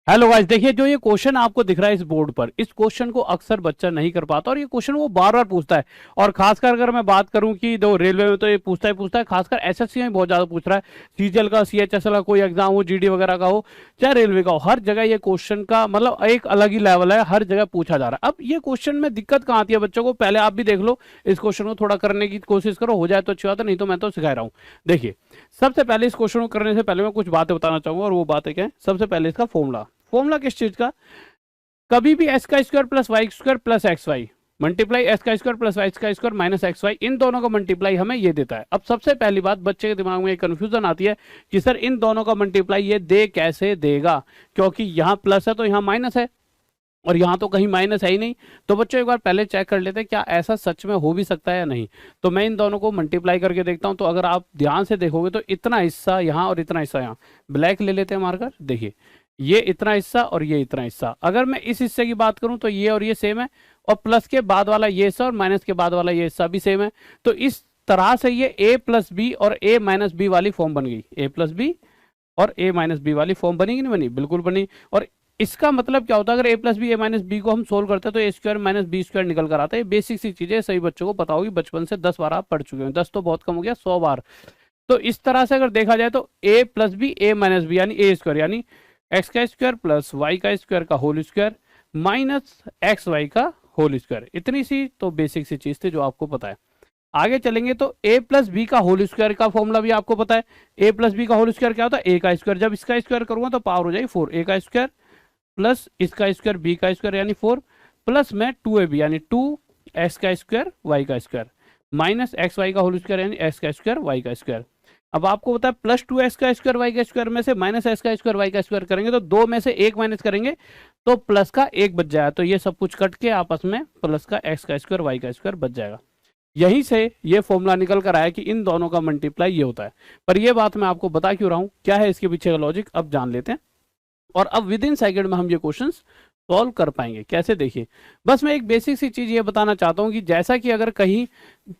Hello guys, देखिए जो ये क्वेश्चन आपको दिख रहा है इस बोर्ड पर, इस क्वेश्चन को अक्सर बच्चा नहीं कर पाता और ये क्वेश्चन वो बार बार पूछता है। और खासकर अगर मैं बात करूं कि दो रेलवे में तो ये पूछता है, खासकर एसएससी में बहुत ज्यादा पूछ रहा है। सीजीएल का, सीएचएसएल का कोई एग्जाम हो, जीडी वगैरह का हो, चाहे रेलवे का हो, हर जगह ये क्वेश्चन का मतलब एक अलग ही लेवल है, हर जगह पूछा जा रहा है। अब ये क्वेश्चन में दिक्कत कहाँ आती है बच्चों को, पहले आप भी देख लो, इस क्वेश्चन को थोड़ा करने की कोशिश करो, हो जाए तो अच्छी बात है, नहीं तो मैं तो सिखा रहा हूँ। देखिए, सबसे पहले इस क्वेश्चन को करने से पहले मैं कुछ बातें बताना चाहूंगा, और वो बातें क्या है। सबसे पहले इसका फॉर्मूला किस चीज का, कभी भी एस का square plus Y square plus X Y multiply S का स्क्वायर प्लस वाई का स्क्वायर माइनस एक्स वाई, इन दोनों का मल्टीप्लाई हमें ये देता है। अब सबसे पहली बात, बच्चे के दिमाग में एक कंफ्यूजन आती है कि सर इन दोनों का मल्टीप्लाई ये दे कैसे देगा, क्योंकि यहाँ प्लस है तो यहाँ माइनस है और यहाँ तो कहीं माइनस है ही नहीं। तो बच्चों एक बार पहले चेक कर लेते हैं क्या ऐसा सच में हो भी सकता है या नहीं। तो मैं इन दोनों को मल्टीप्लाई करके देखता हूँ। तो अगर आप ध्यान से देखोगे तो इतना हिस्सा यहाँ और इतना हिस्सा यहाँ, ब्लैक ले लेते हैं मार्कर। देखिए, ये इतना हिस्सा और ये इतना हिस्सा, अगर मैं इस हिस्से की बात करूं तो ये और ये सेम है, और प्लस के बाद वाला ये हिस्सा और माइनस के बाद वाला ये हिस्सा भी सेम है। तो इस तरह से ये a प्लस बी और a माइनस बी वाली फॉर्म बन गई। a प्लस बी और a माइनस बी वाली फॉर्म बनी कि नहीं बनी, बिल्कुल बनी। और इसका मतलब क्या होता है, अगर a plus B a minus B को हम सोल्व करते हैं तो a square minus B square निकल कर आता है। ये बेसिक सी चीजें सभी बच्चों को पता होगी, बचपन से 10 बार आप पढ़ चुके हैं, 10 तो बहुत कम हो गया, 100 बार। तो इस तरह से अगर देखा जाए तो a plus B a minus B यानी a स्क्वायर यानी एक्स का स्क्वायर प्लस वाई का स्क्वायर का whole square minus X Y का होल स्क्वायर, इतनी सी तो बेसिक सी चीज थी जो आपको पता है। आगे चलेंगे तो a प्लस बी का होल स्क्वायर का फॉर्मूला भी आपको पता है। a प्लस बी का होल स्क्वायर क्या होता है, a का स्क्वायर, जब इसका स्क्वायर करूंगा तो पावर हो जाएगी 4, a का स्क्वायर प्लस इसका स्क्वायर b का स्क्वायर यानी 4, प्लस में 2ab यानी 2 एक्स का स्क्वायर वाई का स्क्वायर माइनस एक्स वाई का होल स्क्वायर यानी एक्स का स्क्वायर वाई का स्क्वायर। अब आपको पता है प्लस 2 एक्स का स्क्वायर वाई का स्क्वायर में से माइनस एक्स का स्क्वायर वाई का स्क्वायर करेंगे तो दो में से एक माइनस करेंगे तो प्लस का एक बच जाएगा। तो ये सब कुछ कट के आपस में प्लस का एक्स का स्क्वायर वाई का स्क्वायर बच जाएगा। यहीं से ये फॉर्मूला निकल कर आया कि इन दोनों का मल्टीप्लाई ये होता है। पर ये बात मैं आपको बता क्यों रहा हूं, क्या है इसके पीछे का लॉजिक, अब जान लेते हैं। और अब विद इन सेकंड में हम ये क्वेश्चंस सॉल्व कर पाएंगे कैसे, देखिए। बस मैं एक बेसिक सी चीज ये बताना चाहता हूं कि जैसा कि अगर कहीं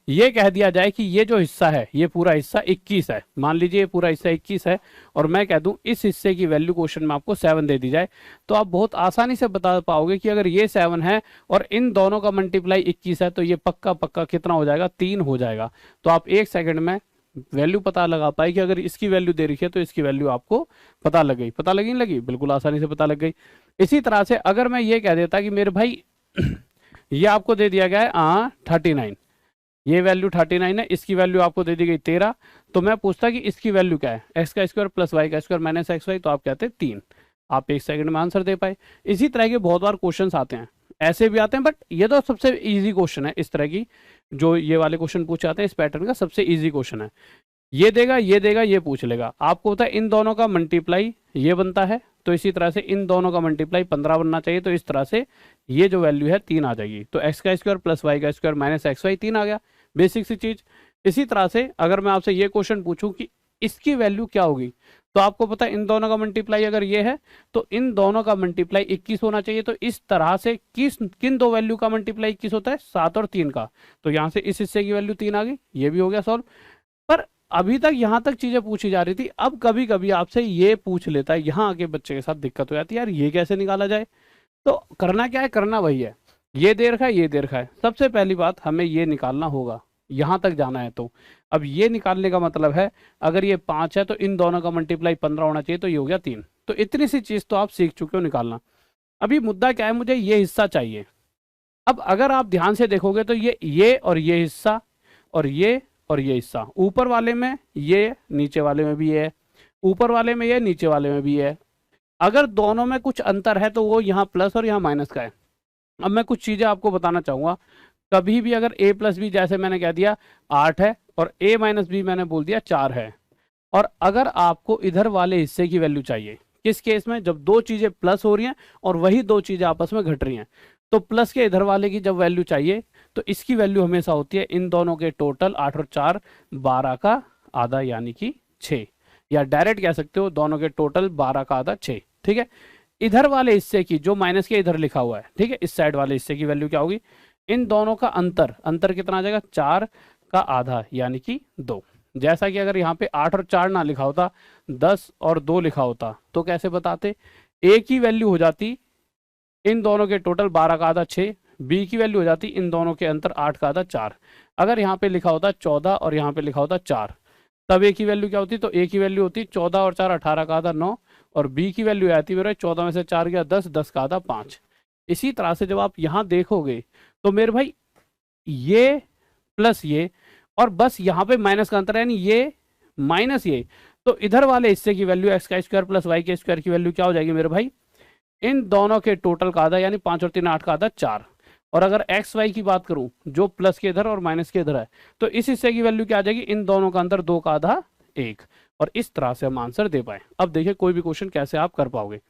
ये कह दिया जाए कि ये जो हिस्सा है, ये पूरा हिस्सा 21 है, मान लीजिए ये पूरा हिस्सा 21 है, और मैं कह दूं इस हिस्से की वैल्यू क्वेश्चन में आपको 7 दे दी जाए, तो आप बहुत आसानी से बता पाओगे कि अगर ये 7 है और इन दोनों का मल्टीप्लाई 21 है तो ये पक्का पक्का कितना हो जाएगा, 3 हो जाएगा। तो आप एक सेकंड में वैल्यू पता लगा पाए कि अगर इसकी वैल्यू दे रखी है तो इसकी वैल्यू आपको पता लग गई, पता लगी नहीं लगी, बिल्कुल आसानी से पता लग गई। इसी तरह से अगर मैं ये कह देता कि मेरे भाई ये आपको दे दिया गया है 39, ये वैल्यू 39 है, इसकी वैल्यू आपको दे दी गई 13, तो मैं पूछता कि इसकी वैल्यू क्या है, एक्स का स्क्वायर प्लस वाई का स्क्वायर माइनस एक्स वाई, तो आप कहते हैं 3। आप एक सेकंड में आंसर दे पाए। इसी तरह के बहुत बार क्वेश्चन आते हैं, ऐसे भी आते हैं, बट ये तो सबसे इजी क्वेश्चन है इस तरह की, जो ये वाले क्वेश्चन पूछे जाते हैं इस पैटर्न का सबसे इजी क्वेश्चन है। ये देगा ये देगा ये पूछ लेगा, आपको पता है इन दोनों का मल्टीप्लाई ये बनता है, तो इसी तरह से इन दोनों का मल्टीप्लाई 15 बनना चाहिए, तो इस तरह से ये जो वैल्यू है 3 आ जाएगी। तो एक्स का स्क्वायर प्लस वाई का स्क्वायर माइनस एक्स वाई 3 आ गया, बेसिक सी चीज। इसी तरह से अगर मैं आपसे ये क्वेश्चन पूछूं कि इसकी वैल्यू क्या होगी, तो आपको पता है इन दोनों का मल्टीप्लाई अगर ये है तो इन दोनों का मल्टीप्लाई 21 होना चाहिए। तो इस तरह से किन दो वैल्यू का मल्टीप्लाई 21 होता है, 7 और 3 का। तो यहाँ से इस हिस्से की वैल्यू 3 आ गई, ये भी हो गया सॉल्व। पर अभी तक यहां तक चीजें पूछी जा रही थी, अब कभी कभी आपसे ये पूछ लेता है, यहाँ आके बच्चे के साथ दिक्कत हो जाती है, यार ये कैसे निकाला जाए। तो करना क्या है, करना वही है, ये दे रखा है ये दे रखा है, सबसे पहली बात हमें ये निकालना होगा, यहां तक जाना है। तो अब ये निकालने का मतलब है अगर ये 5 है तो इन दोनों का मल्टीप्लाई 15 होना चाहिए, तो ये हो गया 3। तो इतनी सी चीज तो आप सीख चुके हो निकालना। अभी मुद्दा क्या है, मुझे ये हिस्सा चाहिए। अब अगर आप ध्यान से देखोगे तो ये और ये हिस्सा और ये हिस्सा, ऊपर वाले में ये, नीचे वाले में भी है, ऊपर वाले में ये, नीचे वाले में भी है। अगर दोनों में कुछ अंतर है तो वो यहाँ प्लस और यहाँ माइनस का है। अब मैं कुछ चीजें आपको बताना चाहूंगा, कभी भी अगर a प्लस बी, जैसे मैंने कह दिया 8 है और a माइनस बी मैंने बोल दिया 4 है, और अगर आपको इधर वाले हिस्से की वैल्यू चाहिए, किस केस में, जब दो चीजें प्लस हो रही हैं और वही दो चीजें आपस में घट रही हैं, तो प्लस के इधर वाले की जब वैल्यू चाहिए तो इसकी वैल्यू हमेशा होती है इन दोनों के टोटल, 8 और 4 12 का आधा यानी कि 6, या डायरेक्ट कह सकते हो दोनों के टोटल 12 का आधा 6। ठीक है, इधर वाले हिस्से की जो माइनस के इधर लिखा हुआ है, ठीक है, इस साइड वाले हिस्से की वैल्यू क्या होगी, इन दोनों का अंतर कितना आ जाएगा, 4 का आधा यानी कि 2। जैसा कि अगर यहाँ पे 8 और 4 ना लिखा होता, 10 और 2 लिखा होता, तो कैसे बताते, ए की वैल्यू हो जाती इन दोनों के टोटल 12 का आधा 6, बी की वैल्यू हो जाती इन दोनों के अंतर 8 का आधा 4। अगर यहाँ पे लिखा होता 14 और यहाँ पे लिखा होता 4, तब ए की वैल्यू क्या होती? तो ए की वैल्यू होती 14 और 4 18 का आधा 9, और बी की वैल्यू आती मेरे 14 में से 4 गया 10, 10 का आधा 5। इसी तरह से जब आप यहाँ देखोगे तो मेरे भाई ये प्लस ये, और बस यहाँ पे माइनस का अंतर है, यानी ये माइनस ये, तो इधर वाले हिस्से की वैल्यू एक्स का स्क्वायर प्लस वाई के स्क्वायर की वैल्यू क्या हो जाएगी मेरे भाई? इन दोनों के टोटल का आधा, यानी 5 और 3 8 का आधा 4। और अगर एक्स वाई की बात करूं जो प्लस के इधर और माइनस के इधर है, तो इस हिस्से की वैल्यू क्या आ जाएगी? इन दोनों का अंतर 2 का आधा 1। और इस तरह से हम आंसर दे पाए। अब देखिए कोई भी क्वेश्चन कैसे आप कर पाओगे।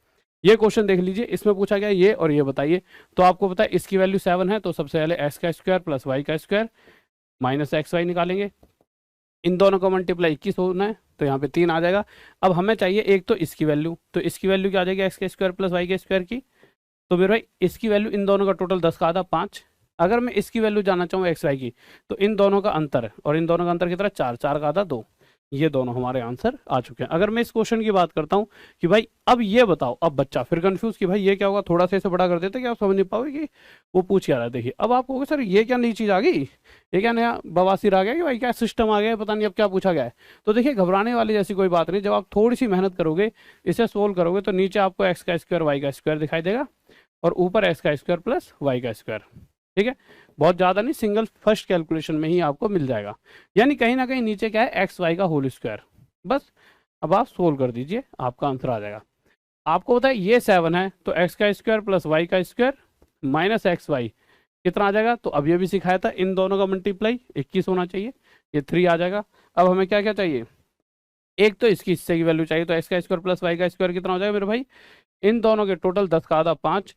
ये क्वेश्चन देख लीजिए, इसमें पूछा गया ये और ये बताइए। तो आपको पता है इसकी वैल्यू 7 है, तो सबसे पहले एक्स का स्क्वायर प्लस वाई का स्क्वायर माइनस एक्स वाई निकालेंगे। इन दोनों का मल्टीप्लाई 21 होना है, तो यहाँ पे 3 आ जाएगा। अब हमें चाहिए एक तो इसकी वैल्यू, तो इसकी वैल्यू क्या आ जाएगी? एक्स के स्क्वायर प्लस वाई के स्क्वायर की। तो मेरे भाई इसकी वैल्यू इन दोनों का टोटल 10 का आधा 5। अगर मैं इसकी वैल्यू जानना चाहूँ एक्स वाई की, तो इन दोनों का अंतर, और इन दोनों का अंतर कितना? 4, 4 का आधा 2। ये दोनों हमारे आंसर आ चुके हैं। अगर मैं इस क्वेश्चन की बात करता हूँ कि भाई अब ये बताओ, अब बच्चा फिर कंफ्यूज कि भाई ये क्या होगा, थोड़ा सा इसे बड़ा कर देते क्या आप समझ नहीं पाओगे कि वो पूछ क्या रहा है। देखिए अब आप कहोगे सर ये क्या नई चीज़ आ गई, ये क्या नया बवासीर आ गया कि भाई क्या सिस्टम आ गया है, पता नहीं अब क्या पूछा गया है। तो देखिए घबराने वाली जैसी कोई बात नहीं, जब आप थोड़ी सी मेहनत करोगे, इसे सोल्व करोगे, तो नीचे आपको एक्स का स्क्वायर वाई का स्क्वायर दिखाई देगा, और ऊपर एक्स का स्क्वायर प्लस वाई का स्क्वायर। ठीक है, बहुत ज़्यादा नहीं, सिंगल फर्स्ट कैलकुलेशन में ही आपको मिल जाएगा। यानी कहीं ना कहीं नीचे क्या है? एक्स वाई का होल स्क्वायर। बस अब आप सोल्व कर दीजिए, आपका आंसर आ जाएगा। आपको पता है ये 7 है, तो एक्स का स्क्वायर प्लस वाई का स्क्वायर माइनस एक्स वाई कितना आ जाएगा? तो अब ये भी सिखाया था, इन दोनों का मल्टीप्लाई 21 होना चाहिए, ये 3 आ जाएगा। अब हमें क्या क्या चाहिए? एक तो इसकी हिस्से की वैल्यू चाहिए, तो एक्स का स्क्वायर प्लस वाई का स्क्वायर कितना हो जाएगा मेरे भाई? इन दोनों के टोटल 10 का आधा 5।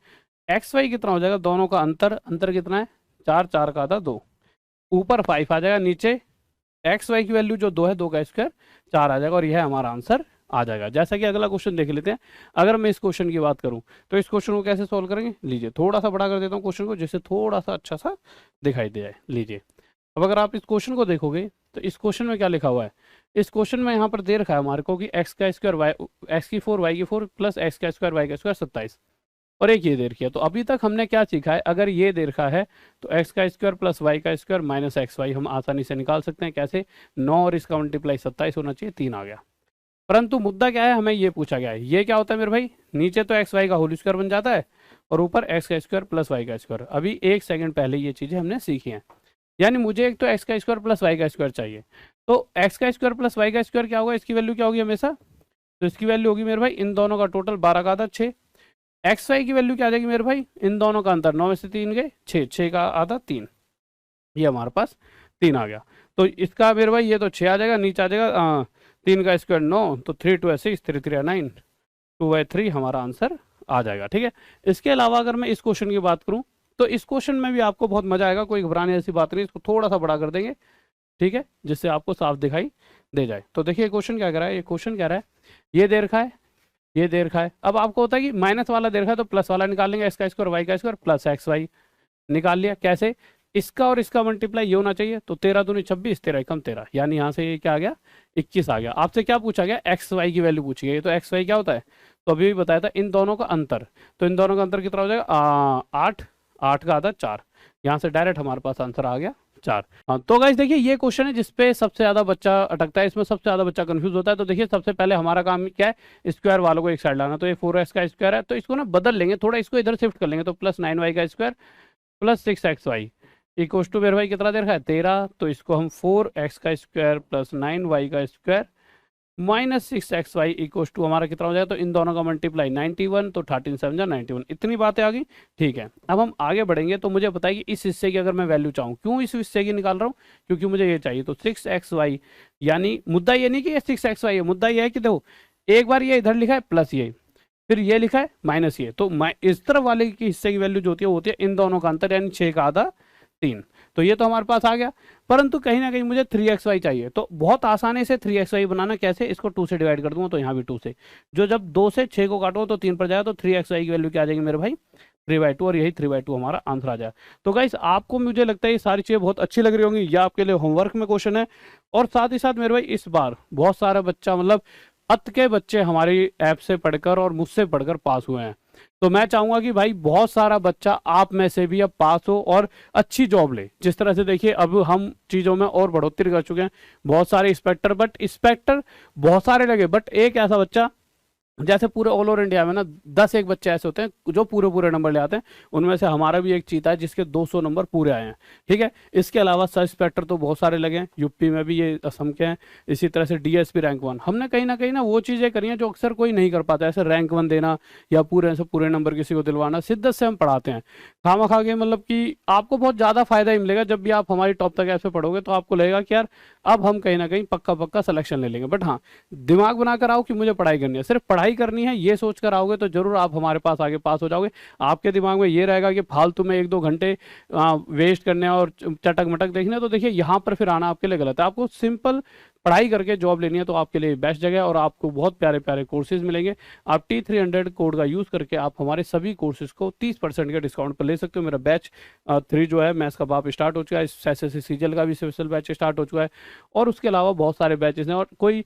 एक्स वाई कितना हो जाएगा? दोनों का अंतर, अंतर कितना है? 4, 4 का आधा 2। ऊपर 5 आ जाएगा, नीचे एक्स वाई की वैल्यू जो 2 है, 2 का स्क्वायर 4 आ जाएगा, और यह हमारा आंसर आ जाएगा। जैसा कि अगला क्वेश्चन देख लेते हैं। अगर मैं इस क्वेश्चन की बात करूं तो इस क्वेश्चन को कैसे सोल्व करेंगे? लीजिए थोड़ा सा बड़ा कर देता हूं क्वेश्चन को, जिससे थोड़ा सा अच्छा सा दिखाई दे जाए। लीजिए अब अगर आप इस क्वेश्चन को देखोगे तो इस क्वेश्चन में क्या लिखा हुआ है? इस क्वेश्चन में यहाँ पर दे रखा है हमारे को कि एक्स का स्क्वायर वाई, एक्स की 4 वाई की 4 प्लस एक्स का स्क्वायर वाई का स्क्वायर 27, और एक ये दे रखी है। तो अभी तक हमने क्या सीखा है? अगर ये दे रखा है तो एक्स का स्क्वायर प्लस वाई का स्क्वायर माइनस एक्स वाई हम आसानी से निकाल सकते हैं। कैसे? 9 और इसका मल्टीप्लाई 27 होना चाहिए, 3 आ गया। परंतु मुद्दा क्या है? हमें ये पूछा गया है, ये क्या होता है मेरे भाई? नीचे तो एक्स वाई का होल स्क्वायर बन जाता है, और ऊपर एक्स का स्क्वायर प्लस वाई का स्क्वायर। अभी 1 सेकंड पहले ये चीज़ें हमने सीखी हैं। यानी मुझे एक तो एक्स का स्क्वायर प्लस वाई का स्क्वायर चाहिए, तो एक्स का स्क्वायर प्लस वाई का स्क्वायर क्या होगा? इसकी वैल्यू क्या होगी हमेशा? तो इसकी वैल्यू होगी मेरे भाई इन दोनों का टोटल 12 का आधा 6। एक्स वाई की वैल्यू क्या आ जाएगी मेरे भाई? इन दोनों का अंतर 9 में से 3 गए 6, 6 का आधा 3, ये हमारे पास 3 आ गया। तो इसका मेरे भाई ये तो 6 आ जाएगा, नीचे आ जाएगा 3 का स्क्वायर 9, तो 3 2 6, 3 3 9, 2/3 हमारा आंसर आ जाएगा। ठीक है, इसके अलावा अगर मैं इस क्वेश्चन की बात करूं तो इस क्वेश्चन में भी आपको बहुत मजा आएगा, कोई घबराने जैसी बात नहीं। इसको थोड़ा सा बड़ा कर देंगे, ठीक है, जिससे आपको साफ दिखाई दे जाए। तो देखिए क्वेश्चन क्या कर रहा है? ये क्वेश्चन कह रहा है ये दे रखा है, ये दे रखा है। अब आपको होता है कि माइनस वाला दे रखा है तो प्लस वाला निकाल लेंगे, एक्स का स्क्वायर वाई का स्क्वायर प्लस एक्स वाई निकाल लिया। कैसे? इसका और इसका मल्टीप्लाई ये होना चाहिए, तो 13 दूनी 26, 13 एकम 13, यानी यहाँ से ये क्या आ गया? 21 आ गया। आपसे क्या पूछा गया? एक्स वाई की वैल्यू पूछी गई। तो एक्स वाई क्या होता है? तो अभी भी बताया था, इन दोनों का अंतर। तो इन दोनों का अंतर कितना हो जाएगा? 8, 8 का आधा 4। यहाँ से डायरेक्ट हमारे पास आंसर आ गया 4। हाँ, तो गाइस देखिए ये क्वेश्चन है जिसपे सबसे ज्यादा बच्चा अटकता है, इसमें सबसे ज्यादा बच्चा कंफ्यूज होता है। तो देखिए सबसे पहले हमारा काम क्या है? स्क्वायर वालों को एक साइड लाना। तो ये 4x का स्क्वायर है, तो इसको ना बदल लेंगे, थोड़ा इसको इधर शिफ्ट कर लेंगे। तो प्लस 9y का square plus 6xy equal to मेरे भाई कितना दे रखा है? 13। तो इसको हम 4x का स्क्वायर प्लस 9y का square minus 6xy equal to हमारा कितना हो जाएगा? तो इन दोनों का मल्टीप्लाई 91, तो 13 7 जा 91। इतनी बातें आ गई, ठीक है। अब हम आगे बढ़ेंगे, तो मुझे पता है कि इस हिस्से की अगर मैं वैल्यू चाहूँ, क्यों इस हिस्से की निकाल रहा हूँ? क्योंकि मुझे ये चाहिए। तो 6xy, यानी मुद्दा ये नहीं कि ये 6xy है, मुद्दा ये है कि देखो एक बार ये इधर लिखा है प्लस ये, फिर ये लिखा है माइनस ये, तो इस तरफ वाले की हिस्से की वैल्यू जो होती है वो होती है इन दोनों का अंतर, यानी 6 का आधा 3। तो ये तो हमारे पास आ गया, परंतु कहीं ना कहीं मुझे 3xy चाहिए। तो बहुत आसानी से 3xy बनाना कैसे? इसको 2 से डिवाइड कर दूंगा, तो यहाँ भी 2 से, जो जब 2 से 6 को काटो तो 3 पर जाएगा, तो 3xy की वैल्यू क्या आ जाएगी मेरे भाई? 3/2, और यही 3/2 हमारा आंसर आ जाए। तो गाइस आपको मुझे लगता है ये सारी चीज़ें बहुत अच्छी लग रही होंगी। ये आपके लिए होमवर्क में क्वेश्चन है, और साथ ही साथ मेरे भाई इस बार बहुत सारा बच्चा मतलब अत के बच्चे हमारी ऐप से पढ़कर और मुझसे पढ़कर पास हुए हैं। तो मैं चाहूंगा कि भाई बहुत सारा बच्चा आप में से भी अब पास हो और अच्छी जॉब ले। जिस तरह से देखिए अब हम चीजों में और बढ़ोतरी कर चुके हैं, बहुत सारे इंस्पेक्टर, बट इंस्पेक्टर बहुत सारे लगे, बट एक ऐसा बच्चा, जैसे पूरे ऑल ओवर इंडिया में ना 10 एक बच्चे ऐसे होते हैं जो पूरे पूरे नंबर ले आते हैं, उनमें से हमारा भी एक चीता है जिसके 200 नंबर पूरे आए हैं। ठीक है, इसके अलावा सब इंस्पेक्टर तो बहुत सारे लगे हैं, यूपी में भी ये असम के हैं, इसी तरह से डीएसपी रैंक 1। हमने कहीं ना वो चीज़ें करी हैं जो अक्सर कोई नहीं कर पाता, ऐसे रैंक 1 देना या पूरे से पूरे नंबर किसी को दिलवाना, शिद्दत से हम पढ़ाते हैं खामा खा के। मतलब कि आपको बहुत ज़्यादा फायदा ही मिलेगा जब भी आप हमारी टॉप तक ऐसे पढ़ोगे, तो आपको लगेगा कि यार अब हम कहीं ना कहीं पक्का सिलेक्शन ले लेंगे। बट हाँ, दिमाग बनाकर आओ कि मुझे पढ़ाई करनी है, सिर्फ पढ़ाई करनी है ये सोच कर आओगे तो जरूर आप हमारे पास आगे पास हो जाओगे। आपके दिमाग में ये रहेगा कि फालतू में 1-2 घंटे वेस्ट करने और चटक मटक देखने, तो देखिए यहाँ पर फिर आना आपके लिए गलत है। आपको सिंपल पढ़ाई करके जॉब लेनी है तो आपके लिए बेस्ट जगह है, और आपको बहुत प्यारे प्यारे कोर्सेज मिलेंगे। आप T300 कोड का यूज़ करके आप हमारे सभी कोर्सेज को 30% के डिस्काउंट पर ले सकते हो। मेरा बैच 3 जो है मैथ्स का बाप स्टार्ट हो चुका है, SSC सीजीएल का भी स्पेशल बैच स्टार्ट हो चुका है, और उसके अलावा बहुत सारे बैचेस हैं। और कोई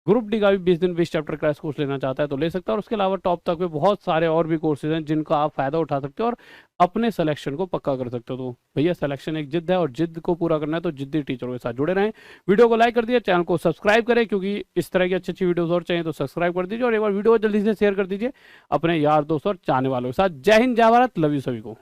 ग्रुप डी का भी 20 दिन 20 चैप्टर क्रैश कोर्स लेना चाहता है तो ले सकता है। और उसके अलावा टॉप तक में बहुत सारे और भी कोर्सेज हैं जिनका आप फायदा उठा सकते हो और अपने सिलेक्शन को पक्का कर सकते हो। तो भैया सिलेक्शन एक जिद है और जिद को पूरा करना है, तो जिद्दी टीचरों के साथ जुड़े रहें। वीडियो को लाइक कर दिए, चैनल को सब्सक्राइब करें, क्योंकि इस तरह की अच्छी अच्छी वीडियोस और चाहिए तो सब्सक्राइब कर दीजिए, और एक बार वीडियो को जल्दी से शेयर कर दीजिए अपने यार दोस्त और चाहने वालों के साथ। जय हिंद, जय भारत, लव यू सभी को।